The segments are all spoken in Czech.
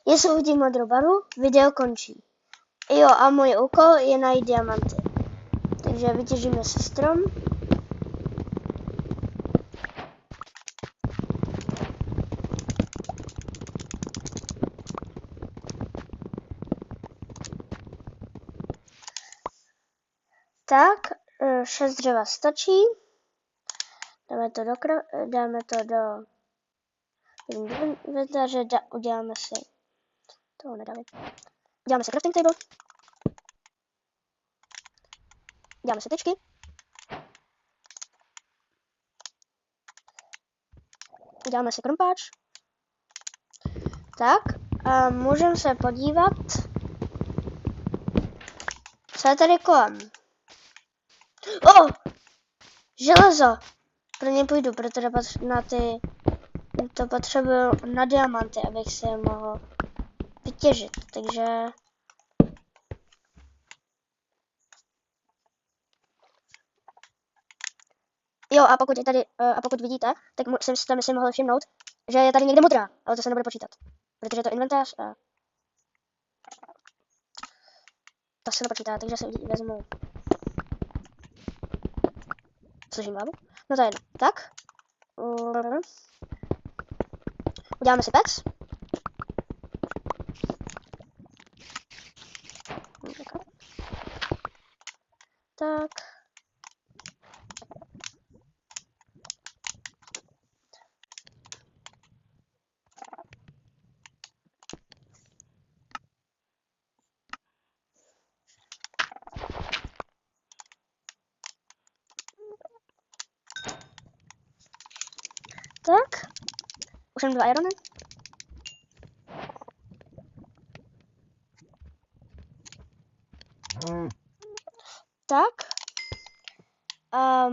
Jestli uvidím modrou barvu, video končí. Jo, a můj úkol je najít diamanty. Takže vytěžíme si strom. Tak, 6 dřeva stačí. Dáme to do inventáře, uděláme si toho nedáme. Uděláme si crafting table. Uděláme si tyčky. Uděláme si krompáč. Tak, a můžeme se podívat, co je tady kolem. Železo! Pro ně půjdu, protože to potřebuju na diamanty, abych si je mohl vytěžit, takže... Jo, a pokud vidíte, tak jste si mohli všimnout, že je tady někde modrá, ale to se nebude počítat, protože je to inventář a... To se nepočítá, takže si vezmu... Složím hlavu? No to je jedno. Tak. Uděláme si pec. Tak. Tak. Už mám 2 irony. Tak. A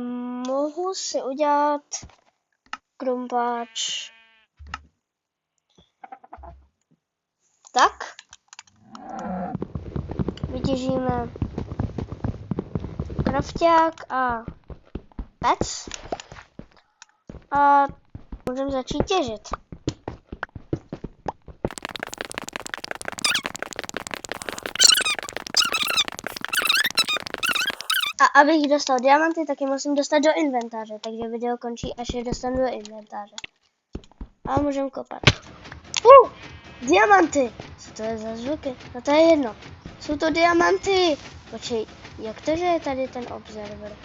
mohu si udělat krumpáč. Tak. Vytěžíme krafťák a pec. A můžeme začít těžit. A abych dostal diamanty, tak je musím dostat do inventáře, takže video končí, až je dostanu do inventáře. A můžeme kopat. Diamanty! Co to je za zvuky? No to je jedno. Jsou to diamanty! Počkej, jak to, že je tady ten observer?